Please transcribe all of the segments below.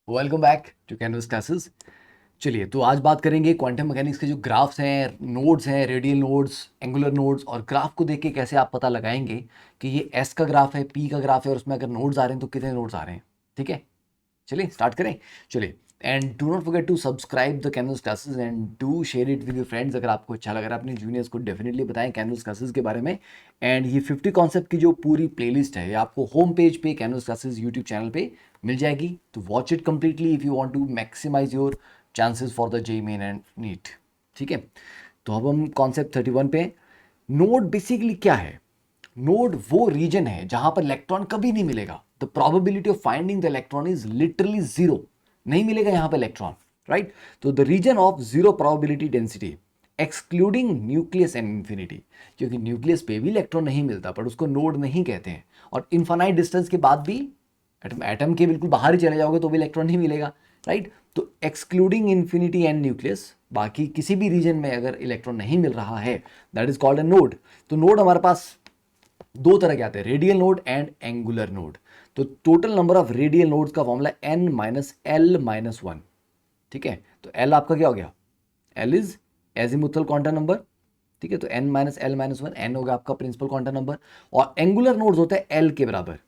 Welcome back to Canvas Classes. चलिए, तो आज बात करेंगे क्वांटम मैकेनिक्स के जो ग्राफ्स हैं, नोड्स हैं, रेडियल नोड्स, एंगुलर नोड्स, और ग्राफ को देख के कैसे आप पता लगाएंगे कि ये एस का ग्राफ है, पी का ग्राफ है, और उसमें अगर नोड्स आ रहे हैं तो कितने नोड्स आ रहे हैं। ठीक है, चलिए स्टार्ट करें। चलिए, and do not forget to subscribe the Canvas Classes and do share it with your friends. अगर आपको अच्छा लग रहा है अपने जूनियर्स को डेफिनेटली बताएं कैनवस क्लासेस के बारे में। एंड ये 50 कॉन्सेप्ट की जो पूरी प्लेलिस्ट है ये आपको होम पेज पे कैनवस क्लासेस यूट्यूब चैनल पे मिल जाएगी। तो watch it completely if you want to maximise your chances for the JEE Main and NEET. ठीक है, तो अब हम कॉन्सेप्ट 31 पे। नोड बेसिकली क्या है? नोड वो रीजन है जहां पर इलेक्ट्रॉन कभी नहीं मिलेगा। The probability of finding the electron is literally zero. नहीं मिलेगा यहां पर इलेक्ट्रॉन, राइट? तो the region of zero probability density excluding nucleus and infinity, क्योंकि न्यूक्लियस पे भी इलेक्ट्रॉन नहीं मिलता पर उसको नोड नहीं कहते हैं। और इन्फानाइट डिस्टेंस के बाद भी एटम के बिल्कुल बाहर ही चले जाओगे तो भी इलेक्ट्रॉन नहीं मिलेगा, राइट? तो एक्सक्लूडिंग इन्फिनिटी एंड न्यूक्लियस, बाकी किसी भी रीजन में अगर इलेक्ट्रॉन नहीं मिल रहा है, that is called a node. तो नोड हमारे पास दो तरह के आते हैं, radial node and angular node. तो total number of radial nodes का formula n minus L minus one. ठीक है, तो l आपका क्या हो गया? l is azimuthal quantum number. ठीक है, तो n minus L minus one, n हो गया आपका प्रिंसिपल क्वांटम नंबर। और एंगुलर नोड्स होते हैं l के बराबर।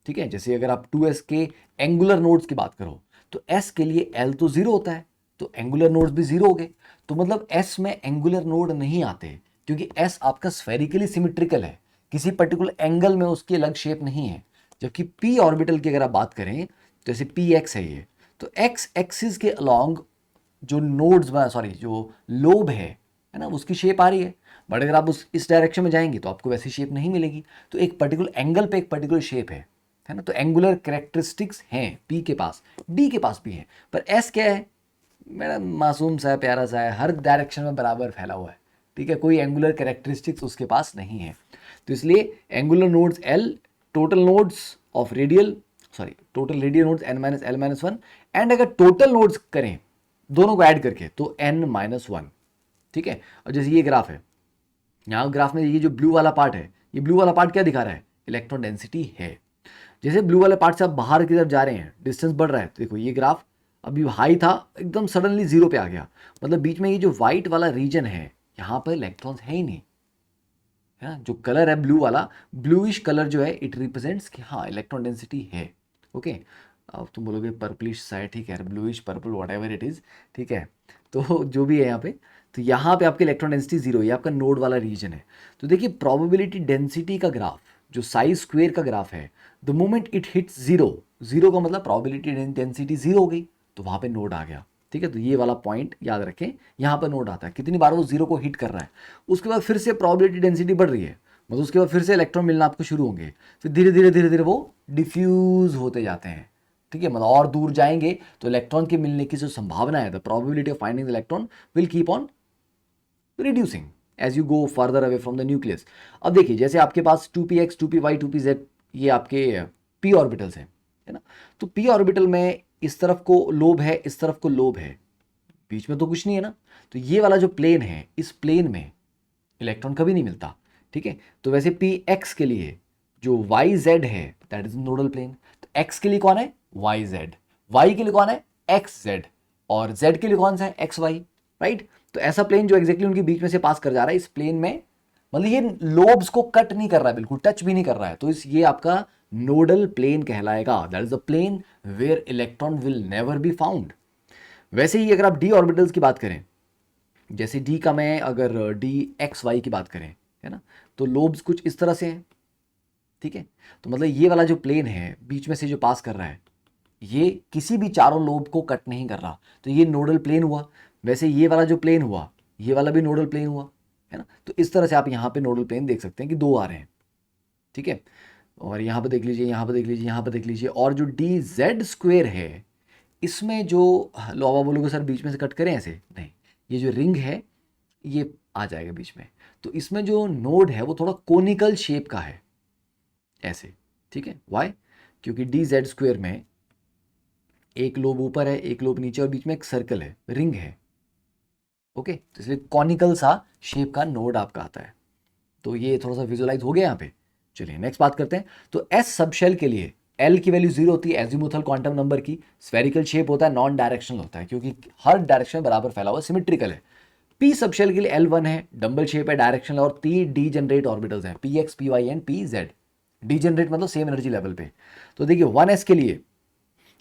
ठीक है, जैसे अगर आप 2s के एंगुलर नोड्स की बात करो तो s के लिए l तो जीरो होता है, तो एंगुलर नोड्स भी जीरो हो गए। तो मतलब s में एंगुलर नोड नहीं आते क्योंकि s आपका स्फेरिकली सिमेट्रिकल है, किसी पर्टिकुलर एंगल में उसकी अलग शेप नहीं है। जबकि p ऑर्बिटल की अगर आप बात करें तो जैसे px है ये, तो x एक्सिस के अलोंग जो नोड्स सॉरी जो लोब है ना, उसकी शेप आ रही है। बट अगर आप उस इस डायरेक्शन में जाएंगे तो आपको वैसी शेप नहीं मिलेगी। तो एक पर्टिकुलर एंगल पे एक पर्टिकुलर शेप है ना। तो एंगुलर कैरेक्टरिस्टिक्स हैं पी के पास, डी के पास भी है, पर एस क्या है? मेरा मासूम सा है, प्यारा सा है, हर डायरेक्शन में बराबर फैला हुआ है। ठीक है, कोई एंगुलर कैरेक्टरिस्टिक्स उसके पास नहीं है। तो इसलिए angular nodes l, total nodes of radial, sorry total radial nodes n minus L minus one. And अगर टोटल नोड्स करें दोनों को ऐड करके तो एन माइनस वन। ठीक है, और जैसे ये ग्राफ है, यहाँ ग्राफ में ये जो ब्लू वाला पार्ट है, ये ब्लू वाला पार्ट क्या दिखा रहा है? इलेक्ट्रॉन डेंसिटी है। जैसे ब्लू वाले पार्ट से आप बाहर की तरफ जा रहे हैं, डिस्टेंस बढ़ रहा है, तो देखो ये ग्राफ अभी हाई था, एकदम सडनली जीरो पे आ गया। मतलब बीच में ये जो व्हाइट वाला रीजन है, यहाँ पर इलेक्ट्रॉन्स है ही नहीं, है ना। जो कलर है ब्लू वाला, ब्लूइश कलर जो है, इट रिप्रेजेंट्स कि हाँ इलेक्ट्रॉन डेंसिटी है। ओके, अब तुम बोलोगे पर्पलिश सा है, ठीक है, bluish purple what ever it is, ठीक है। तो जो भी है यहाँ पे, तो यहाँ पे आपकी इलेक्ट्रॉन डेंसिटी जीरो, ये आपका नोड वाला रीजन है। तो देखिए प्रोबेबिलिटी डेंसिटी का ग्राफ, जो साइज स्क्वेयर का ग्राफ है, the moment it hits zero, zero का मतलब प्रोबेबिलिटी डेंसिटी जीरो हो गई, तो वहाँ पे नोड आ गया। ठीक है, तो ये वाला पॉइंट याद रखें, यहाँ पर नोड आता है कितनी बार वो जीरो को हिट कर रहा है। उसके बाद फिर से प्रोबेबिलिटी डेंसिटी बढ़ रही है, मतलब उसके बाद फिर से इलेक्ट्रॉन मिलना आपको शुरू होंगे, फिर धीरे धीरे धीरे धीरे वो डिफ्यूज होते जाते हैं। ठीक है, मतलब और दूर जाएंगे तो इलेक्ट्रॉन के मिलने की जो संभावना है, the probability of finding the electron will keep on reducing as you go further away from the nucleus. अब देखिए जैसे आपके पास 2px 2py 2pz ये आपके p ऑर्बिटल्स हैं, है ना। तो p ऑर्बिटल में इस तरफ को लोब है, इस तरफ को लोब है, बीच में तो कुछ नहीं है ना। तो ये वाला जो प्लेन है, इस प्लेन में इलेक्ट्रॉन कभी नहीं मिलता। ठीक है, तो वैसे पी एक्स के लिए जो वाई जेड है, दैट इज नोडल प्लेन। तो एक्स के लिए कौन है? Y Z. वाई के लिए कौन है? X Z. और जेड के लिए कौन सा है? X y, right. तो ऐसा प्लेन जो एग्जैक्टली उनके बीच में से पास कर जा रहा है, इस प्लेन में मतलब ये लोब्स को कट नहीं कर रहा है, बिल्कुल टच भी नहीं कर रहा है, तो इस ये आपका नोडल प्लेन कहलाएगा। That is the plane where electron will never be found. वैसे ही अगर आप डी ऑर्बिटल्स की बात करें, जैसे डी का मैं अगर डी एक्स वाई की बात करें, है ना, तो लोब्स कुछ इस तरह से हैं। ठीक है, तो मतलब ये वाला जो प्लेन है बीच में से जो पास कर रहा है, ये किसी भी चारों लोब को कट नहीं कर रहा, तो ये नोडल प्लेन हुआ। वैसे ये वाला जो प्लेन हुआ, ये वाला भी नोडल प्लेन हुआ, है ना। तो इस तरह से आप यहाँ पे नोडल प्लेन देख सकते हैं कि दो आ रहे हैं। ठीक है, और यहाँ पे देख लीजिए, यहाँ पे देख लीजिए, यहाँ पे देख लीजिए। और जो डी जेड स्क्वेयर है, इसमें जो लोबा बोलोगे सर बीच में से कट करें, ऐसे नहीं, ये जो रिंग है ये आ जाएगा बीच में। तो इसमें जो नोड है वो थोड़ा कोनिकल शेप का है, ऐसे। ठीक है, वाई? क्योंकि डी जेड स्क्वेयर में एक लोब ऊपर है, एक लोब नीचे, और बीच में एक सर्कल है, रिंग है। ओके, तो इसलिए कॉनिकल सा शेप का नोड आपका आता है। तो ये थोड़ा सा विजुअलाइज हो गया यहाँ पे। चलिए नेक्स्ट बात करते हैं। तो एस सबशेल के लिए एल की वैल्यू 0 होती है एजीमुथल क्वांटम नंबर की, स्फेरिकल शेप होता है, नॉन डायरेक्शनल होता है क्योंकि हर डायरेक्शन बराबर फैला हुआ, सिमेट्रिकल है। पी सबशेल के लिए L1 है, डबल शेप है, डायरेक्शनल, और 3 डीजेनरेट ऑर्बिटल्स हैं, PX PY and PZ। Degenerate मतलब सेम एनर्जी लेवल पे। तो देखिए 1s के लिए,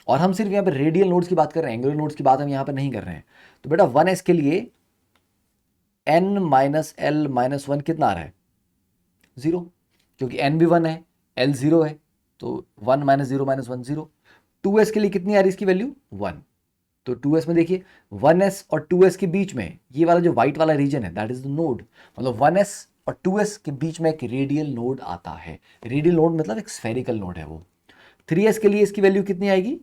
और हम सिर्फ यहाँ पे रेडियल नोड्स की बात कर रहे हैं, एंगुलर नोड्स की बात हम यहाँ पर नहीं कर रहे हैं। तो बेटा 1s के लिए n माइनस एल माइनस 1 कितना आ रहा है? 0, क्योंकि n भी 1 है, L 0 है, तो 1 माइनस 0 माइनस 1 0। 2s के लिए कितनी आ रही है इसकी वैल्यू? 1। तो 2s में देखिए 1s और 2s के बीच में ये वाला जो व्हाइट वाला रीजन है दैट इज द नोड, मतलब 1s और 2s के बीच में एक रेडियल नोड आता है। रेडियल नोड मतलब एक स्फेरिकल नोड है वो। 3s के लिए इसकी वैल्यू कितनी आएगी?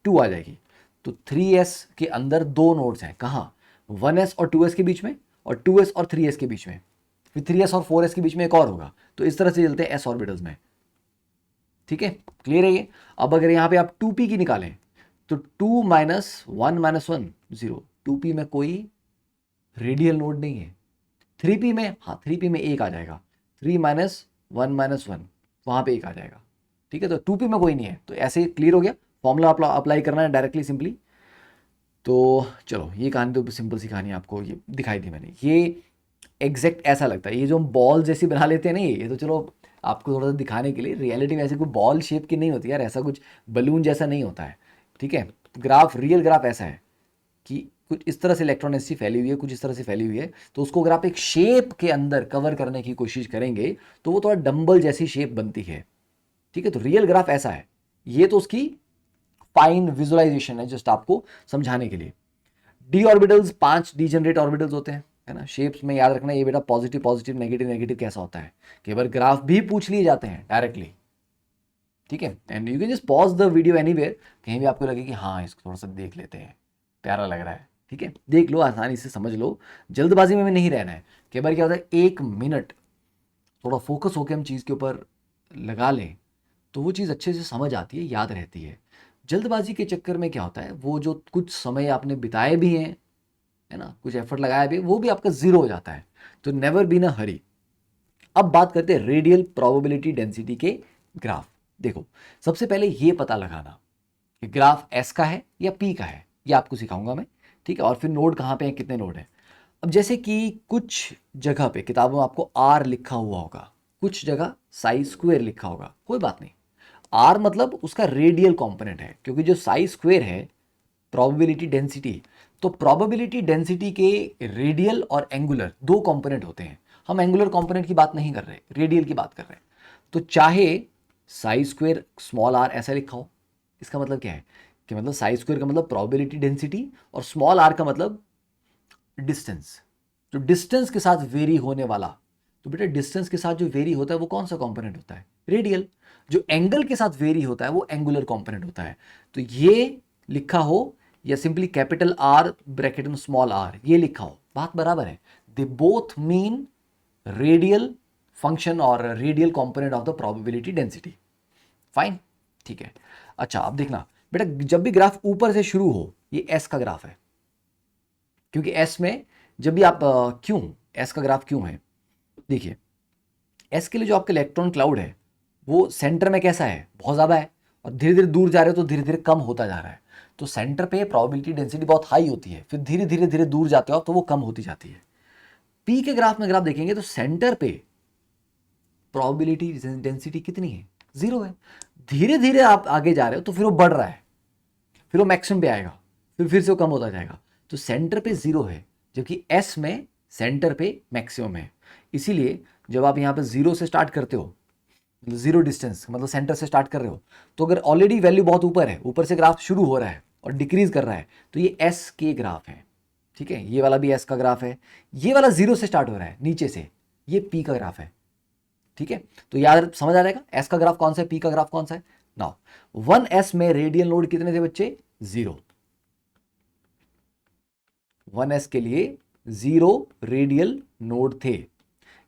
2 आ जाएगी। तो 3s के अंदर दो नोड्स हैं, कहाँ? 1s और 2s के बीच में, और 2s और 3s के बीच में, फिर 3s और 4s के बीच में एक और होगा। तो इस तरह से चलते हैं s ऑर्बिटल्स में। ठीक है, क्लियर है ये? अब अगर यहाँ पे आप 2p की निकालें तो 2 माइनस 1 माइनस 1 0, 2p में कोई रेडियल नोड नहीं है। 3p में, हाँ 3p में एक आ जाएगा, 3 माइनस 1 माइनस 1, वहाँ पे एक आ जाएगा। ठीक है, तो 2p में कोई नहीं है। तो ऐसे क्लियर हो गया, फॉर्मूला अप्लाई करना है डायरेक्टली सिंपली। तो चलो ये कहानी तो सिंपल सी कहानी आपको ये दिखाई दी मैंने। ये एग्जैक्ट ऐसा लगता है, ये जो हम बॉल जैसी बना लेते हैं ना, ये तो चलो आपको थोड़ा सा दिखाने के लिए, रियलिटी में ऐसे कोई बॉल शेप की नहीं होती यार, ऐसा कुछ बलून जैसा नहीं होता है। ठीक है, ग्राफ, रियल ग्राफ ऐसा है कि कुछ इस तरह से इलेक्ट्रॉन एनर्जी फैली हुई है, कुछ इस तरह से फैली हुई है। तो उसको अगर आप एक शेप के अंदर कवर करने की कोशिश करेंगे तो वो थोड़ा डंबल जैसी शेप बनती है। ठीक है, तो रियल ग्राफ ऐसा है। ये तो उसकी फाइन विजुअलाइजेशन है जस्ट आपको समझाने के लिए। डी ऑर्बिटल्स 5 डीजेनरेट ऑर्बिटल्स होते हैं, है ना। शेप्स में याद रखना ये बेटा पॉजिटिव पॉजिटिव नेगेटिव नेगेटिव कैसा होता है, कई बार ग्राफ भी पूछ लिए जाते हैं डायरेक्टली। ठीक है, and you can just pause the video anywhere, कहीं भी आपको लगे कि हाँ इसको थोड़ा सा देख लेते हैं, प्यारा लग रहा है, ठीक है, देख लो, आसानी से समझ लो, जल्दबाजी में नहीं रहना है। कई बार क्या होता है, 1 मिनट थोड़ा फोकस होकर हम चीज़ के ऊपर लगा लें तो वो चीज़ अच्छे से समझ आती है, याद रहती है। जल्दबाजी के चक्कर में क्या होता है, वो जो कुछ समय आपने बिताए भी हैं, है ना, कुछ एफर्ट लगाया भी, वो भी आपका जीरो हो जाता है। तो नेवर बी इन अ हरी। अब बात करते हैं रेडियल प्रोबेबिलिटी डेंसिटी के ग्राफ। देखो, सबसे पहले ये पता लगाना कि ग्राफ एस का है या पी का है, ये आपको सिखाऊंगा मैं। ठीक है, और फिर नोड कहाँ पे हैं, कितने नोड हैं। अब जैसे कि कुछ जगह पे किताबों में आपको आर लिखा हुआ होगा, कुछ जगह साई स्क्वेयर लिखा होगा, कोई बात नहीं। आर मतलब उसका रेडियल कंपोनेंट है, क्योंकि जो साई स्क्वेयर है प्रोबेबिलिटी डेंसिटी, तो प्रोबेबिलिटी डेंसिटी के रेडियल और एंगुलर दो कंपोनेंट होते हैं। हम एंगुलर कंपोनेंट की बात नहीं कर रहे, रेडियल की बात कर रहे हैं। तो चाहे साई स्क्वेयर स्मॉल आर ऐसा लिखा हो, इसका मतलब क्या है कि मतलब साई स्क्वेयर का मतलब प्रोबेबिलिटी डेंसिटी, और स्मॉल आर का मतलब डिस्टेंस, जो डिस्टेंस के साथ वेरी होने वाला। तो बेटा डिस्टेंस के साथ जो वेरी होता है वो कौन सा कंपोनेंट होता है? रेडियल। जो एंगल के साथ वेरी होता है वो एंगुलर कंपोनेंट होता है। तो ये लिखा हो या सिंपली कैपिटल आर ब्रैकेट में स्मॉल आर ये लिखा हो, बात बराबर है। They both mean radial function और radial component of the probability density. Fine, ठीक है। अच्छा अब देखना बेटा, जब भी ग्राफ ऊपर से शुरू हो, ये एस का ग्राफ है, क्योंकि एस में जब भी आप क्यों एस का ग्राफ क्यों है, देखिए एस के लिए जो आपका इलेक्ट्रॉन क्लाउड है वो सेंटर में कैसा है, बहुत ज़्यादा है, और धीरे धीरे दूर जा रहे हो तो धीरे धीरे कम होता जा रहा है। तो सेंटर पे प्रोबेबिलिटी डेंसिटी बहुत हाई होती है, फिर धीरे धीरे धीरे दूर जाते हो तो वो कम होती जाती है। पी के ग्राफ में अगर आप देखेंगे तो सेंटर पे प्रोबेबिलिटी डेंसिटी कितनी है, 0 है। धीरे धीरे आप आगे जा रहे हो तो फिर वो बढ़ रहा है, फिर वो मैक्सिमम पे आएगा, फिर से वो कम होता जाएगा। तो सेंटर पे 0 है, जबकि एस में सेंटर पे मैक्सिमम है। इसीलिए जब आप यहाँ पे 0 से स्टार्ट करते हो, जीरो डिस्टेंस मतलब सेंटर से स्टार्ट कर रहे हो, तो अगर ऑलरेडी वैल्यू बहुत ऊपर है, ऊपर से ग्राफ शुरू हो रहा है और डिक्रीज कर रहा है, तो ये एस के ग्राफ है। ठीक है, ये वाला भी एस का ग्राफ है, ये वाला 0 से स्टार्ट हो रहा है नीचे से, ये पी का ग्राफ है। ठीक है, तो याद समझ आ जाएगा एस का ग्राफ कौन सा है, पी का ग्राफ कौन सा है। नाउ 1s में रेडियल नोड कितने थे बच्चे, 0। 1s के लिए 0 रेडियल नोड थे।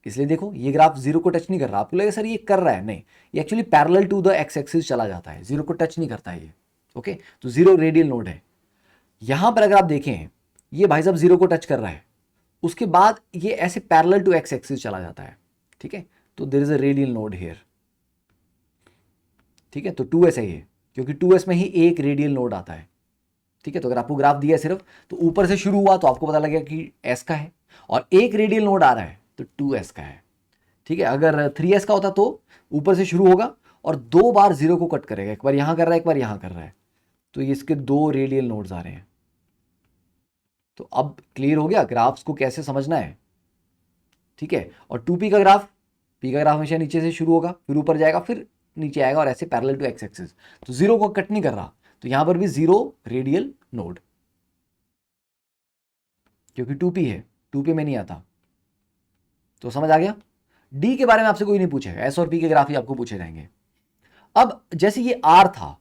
इसलिए देखो ये ग्राफ 0 को टच नहीं कर रहा, आपको लगेगा सर ये कर रहा है, नहीं, ये actually parallel to the x axis चला जाता है, 0 को टच नहीं करता है ये। ओके, तो 0 रेडियल नोड है। यहां पर अगर आप देखें ये भाई साहब 0 को टच कर रहा है, उसके बाद ये ऐसे पैरेलल टू एक्स एक्सिस चला जाता है। ठीक है, तो there is a radial node here. ठीक है, तो 2s है ये, क्योंकि 2s में ही एक रेडियल नोड आता है। ठीक है, तो अगर आपको ग्राफ दिया है सिर्फ, तो ऊपर से शुरू हुआ तो आपको पता लगेगा कि s का है, और एक रेडियल नोड आ रहा है तो 2s का है। ठीक है, अगर 3s का होता तो ऊपर से शुरू होगा और 2 बार 0 को कट करेगा, एक बार यहां कर रहा है एक बार यहां कर रहा है, तो ये इसके 2 रेडियल नोड्स आ रहे हैं। तो अब क्लियर हो गया ग्राफ्स को कैसे समझना है। ठीक है, और 2p का ग्राफ, p का ग्राफ हमेशा नीचे से शुरू होगा, फिर ऊपर जाएगा, फिर नीचे आएगा, और ऐसे पैरेलल टू एक्स एक्सिस। तो 0 को कट नहीं कर रहा, तो यहां पर भी 0 रेडियल नोड, क्योंकि 2p है, 2p में नहीं आता। तो समझ आ गया। डी के बारे में आपसे कोई नहीं पूछेगा, एस और पी के ग्राफ ही आपको पूछे जाएंगे। अब जैसे ये आर था,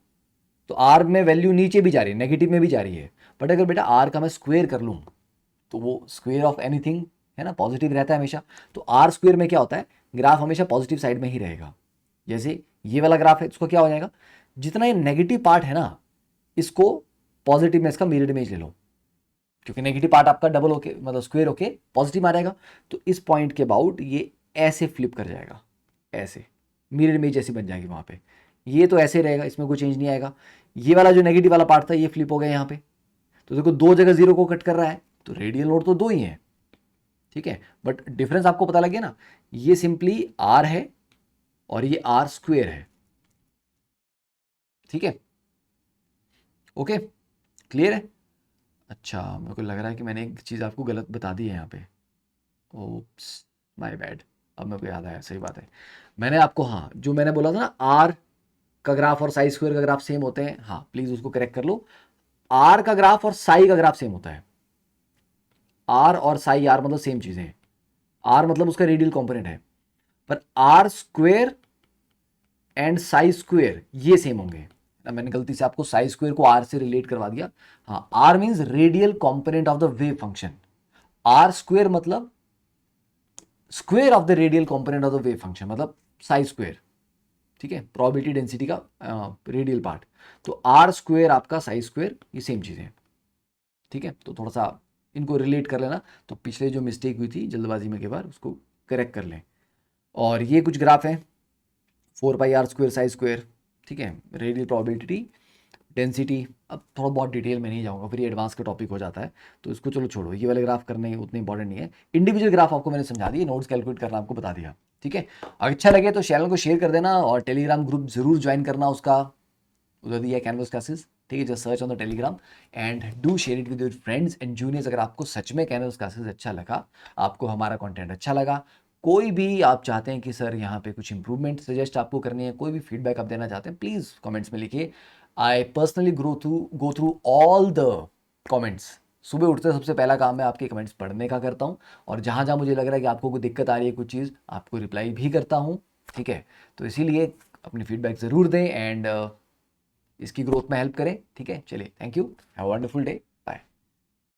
तो आर में वैल्यू नीचे भी जा रही है, नेगेटिव में भी जा रही है, बट अगर बेटा आर का मैं स्क्वेयर कर लूं, तो वो स्क्वेयर ऑफ एनीथिंग है ना, पॉजिटिव रहता है हमेशा। तो आर स्क्वेयर में क्या होता है, ग्राफ हमेशा पॉजिटिव साइड में ही रहेगा। जैसे ये वाला ग्राफ है, इसको क्या हो जाएगा, जितना ये नेगेटिव पार्ट है ना, इसको पॉजिटिव में इसका मिरर इमेज ले लो, क्योंकि नेगेटिव पार्ट आपका डबल होके मतलब स्क्वेयर होके पॉजिटिव आ जाएगा। तो इस पॉइंट के अबाउट ये ऐसे फ्लिप कर जाएगा, ऐसे मिरर इमेज ऐसी बन जाएगी वहां पे। ये तो ऐसे रहेगा, इसमें कोई चेंज नहीं आएगा। ये वाला जो नेगेटिव वाला पार्ट था ये फ्लिप हो गया यहाँ पे, तो देखो 2 जगह 0 को कट कर रहा है, तो रेडियल नोड तो 2 ही है। ठीक है, बट डिफरेंस आपको पता लग गया ना, ये सिंपली आर है और ये आर स्क्वेयर है। ठीक है, ओके, क्लियर है। अच्छा, मेरे को लग रहा है कि मैंने एक चीज़ आपको गलत बता दी है यहाँ पे, ओप्स, माय बैड। अब मेरे को याद आया, सही बात है, मैंने आपको, हाँ जो मैंने बोला था ना, आर का ग्राफ और साई स्क्वायर का ग्राफ सेम होते हैं, हाँ प्लीज उसको करेक्ट कर लो। आर का ग्राफ और साई का ग्राफ सेम होता है। आर और साई, आर मतलब सेम चीजें हैं, आर मतलब उसका रेडियल कंपोनेंट है, पर R square and psi square ये सेम होंगे। मैंने गलती से आपको साई स्क्वेयर को आर से रिलेट करवा दिया। हाँ, R means radial component of the wave function, R square मतलब square of the radial component of the wave function, मतलब साई स्क्वेयर। ठीक है, प्रोबेबिलिटी डेंसिटी का रेडियल पार्ट। तो आर स्क्वेयर आपका साई स्क्वेयर, ये सेम चीज़ें हैं। ठीक है, तो थोड़ा सा इनको रिलेट कर लेना, तो पिछले जो मिस्टेक हुई थी जल्दबाजी में के बार उसको करेक्ट कर लें। और ये कुछ ग्राफ हैं, 4πr² साई स्क्वेयर। ठीक है, रेडियल प्रोबेबिलिटी डेंसिटी, अब थोड़ा बहुत डिटेल में नहीं जाऊंगा, फिर ये एडवांस का टॉपिक हो जाता है, तो इसको चलो छोड़ो, ये वाले ग्राफ करने उतने इंपॉर्टेंट नहीं है। इंडिविजुअल ग्राफ आपको मैंने समझा दिए, नोट्स कैलकुलेट करना आपको बता दिया। ठीक है, अच्छा लगे तो चैनल को शेयर कर देना, और टेलीग्राम ग्रुप जरूर ज्वाइन करना, उसका उधर दिया है कैनवस क्लासेस। ठीक है, just search on the Telegram and do share it with your friends and juniors. अगर आपको सच में कैनवस क्लासेस अच्छा लगा, आपको हमारा कंटेंट अच्छा लगा, कोई भी आप चाहते हैं कि सर यहाँ पे कुछ इंप्रूवमेंट सजेस्ट आपको करनी है, कोई भी फीडबैक आप देना चाहते हैं, प्लीज़ कमेंट्स में लिखिए। I personally go through all the comments. सुबह उठते सबसे पहला काम मैं आपके कमेंट्स पढ़ने का करता हूँ, और जहाँ जहाँ मुझे लग रहा है कि आपको कोई दिक्कत आ रही है कुछ चीज़, आपको रिप्लाई भी करता हूँ। ठीक है, तो इसीलिए अपनी फीडबैक ज़रूर दें एंड इसकी ग्रोथ में हेल्प करें। ठीक है, चलिए, thank you, have a wonderful day.